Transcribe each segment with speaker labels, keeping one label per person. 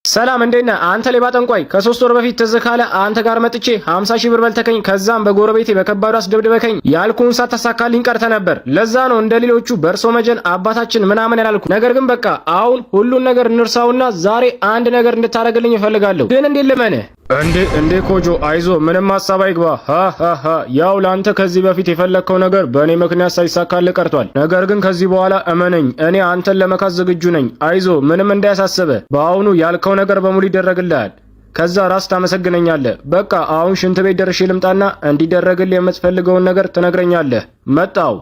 Speaker 1: ሰላም እንዴና አንተ ሌባ ጠንቋይ ከ3 ወር በፊት ተዘካለ አንተ ጋር መጥቼ 50 ሺህ ብር በልተከኝ ከዛም በጎረቤቴ በከባዱ አስደብድበከኝ ያልኩን ሳታሳካልኝ ቀርተ ነበር። ለዛ ነው እንደሌሎቹ በርሶ መጀን አባታችን ምናምን ያላልኩ። ነገር ግን በቃ አሁን ሁሉን ነገር እንርሳውና ዛሬ አንድ ነገር እንድታረግልኝ እፈልጋለሁ። ግን እንዴ ለማነ እንዴ ኮጆ አይዞ ምንም ሐሳብ አይግባ። ያው ላንተ ከዚህ በፊት የፈለከው ነገር በእኔ ምክንያት ሳይሳካልህ ቀርቷል። ነገር ግን ከዚህ በኋላ እመነኝ እኔ አንተን ለመካስ ዝግጁ ነኝ። አይዞ ምንም እንዳያሳስበ። በአሁኑ ያልከው ነገር በሙሉ ይደረግልሃል። ከዛ ራስ ታመሰግነኛለህ። በቃ አሁን ሽንት ቤት ደርሼ ልምጣና እንዲደረግልህ የምትፈልገውን ነገር ትነግረኛለህ። መጣው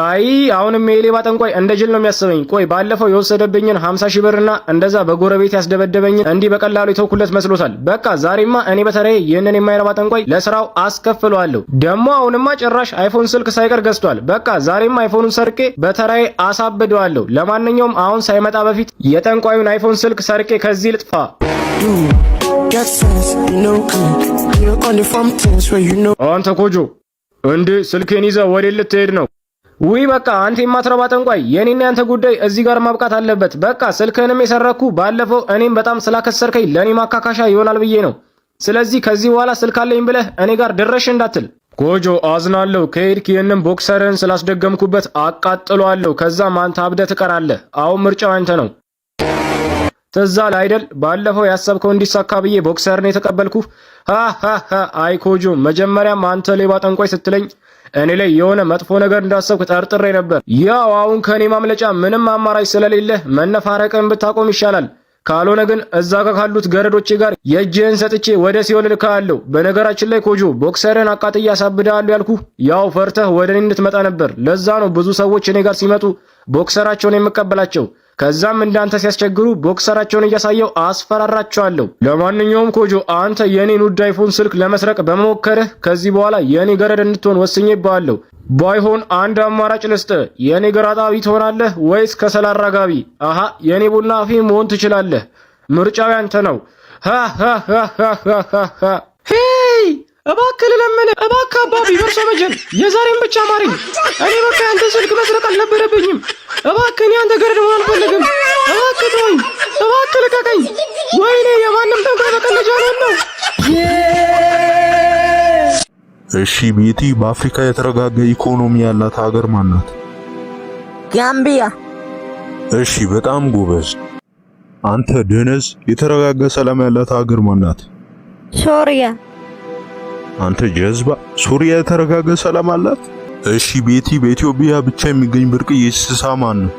Speaker 1: አይ አሁንም የሌባ ጠንቋይ እንደ ጅል ነው የሚያስበኝ። ቆይ ባለፈው የወሰደብኝን 50 ሺህ ብርና እንደዛ በጎረቤት ያስደበደበኝን እንዲህ በቀላሉ የተውኩለት መስሎታል። በቃ ዛሬማ እኔ በተራዬ ይህንን የማይረባ ጠንቋይ ለስራው አስከፍለዋለሁ። ደግሞ አሁንማ ጭራሽ አይፎን ስልክ ሳይቀር ገዝቷል። በቃ ዛሬማ አይፎኑን ሰርቄ በተራዬ አሳብደዋለሁ። ለማንኛውም አሁን ሳይመጣ በፊት የጠንቋዩን አይፎን ስልክ ሰርቄ ከዚህ ልጥፋ። አንተ ኮጆ እንዴ ስልኬን ይዘህ ወዴት ልትሄድ ነው? ውይ በቃ አንተ የማትረባ ጠንቋይ የኔና ያንተ ጉዳይ እዚህ ጋር ማብቃት አለበት። በቃ ስልክህንም የሰረኩ ባለፈው እኔም በጣም ስላከሰርከኝ ለኔ ማካካሻ ይሆናል ብዬ ነው። ስለዚህ ከዚህ በኋላ ስልክ አለኝ ብለህ እኔ ጋር ድረሽ እንዳትል። ኮጆ አዝናለሁ። ከሄድክ ይህንን ቦክሰርህን ስላስደገምኩበት አቃጥሏለሁ። ከዛም አንተ አብደህ ትቀራለህ። አሁን ምርጫው አንተ ነው። ትዝ አለህ አይደል ባለፈው ያሰብከው እንዲሳካ ብዬ ቦክሰርን የተቀበልኩ? አይ ኮጆ መጀመሪያም አንተ ሌባ ጠንቋይ ስትለኝ እኔ ላይ የሆነ መጥፎ ነገር እንዳሰብክ ጠርጥሬ ነበር። ያው አሁን ከኔ ማምለጫ ምንም አማራጭ ስለሌለ መነፋረቅን ብታቆም ይሻላል። ካልሆነ ግን እዛ ጋር ካሉት ገረዶቼ ጋር የእጅህን ሰጥቼ ወደ ሲኦል ልካለሁ። በነገራችን ላይ ኮጆ ቦክሰርን አቃጥዬ አሳብዳለሁ ያልኩ ያው ፈርተህ ወደ እኔ እንድትመጣ ነበር። ለዛ ነው ብዙ ሰዎች እኔ ጋር ሲመጡ ቦክሰራቸውን የምቀበላቸው። ከዛም እንዳንተ ሲያስቸግሩ ቦክሰራቸውን እያሳየው አስፈራራቸዋለሁ። ለማንኛውም ኮጆ አንተ የኔን ውድ አይፎን ስልክ ለመስረቅ በመሞከርህ ከዚህ በኋላ የኔ ገረድ እንድትሆን ወስኜብሃለሁ። ባይሆን አንድ አማራጭ ልስጥ። የኔ ገራጣቢ ትሆናለህ ወይስ ከሰል አራጋቢ? የኔ ቡና አፊ መሆን ትችላለህ። ምርጫው ያንተ ነው። ሄይ እባክህ ለምን እባክህ አባቢ በርሶ መጀን የዛሬን ብቻ ማረኝ። እኔ በቃ ያንተ ስልክ መስረቅ አልነበረብኝም። እባክህ እኔ አንተ ገረድ መሆን አልፈልግም። እባክህ ተወኝ፣ እባክህ ልቀቀኝ። ወይኔ የማንም ጠንቋይ በቀለጃ ነው።
Speaker 2: እሺ ቤቲ በአፍሪካ የተረጋጋ ኢኮኖሚ ያላት ሀገር ማናት?
Speaker 3: ጋምቢያ።
Speaker 2: እሺ በጣም ጎበዝ። አንተ ደነዝ የተረጋጋ ሰላም ያላት ሀገር ማናት?
Speaker 3: ሶሪያ።
Speaker 2: አንተ ጀዝባ ሱሪያ የተረጋጋ ሰላም አላት? እሺ ቤቲ በኢትዮጵያ ብቻ የሚገኝ ብርቅዬ እንስሳ ማን ነው?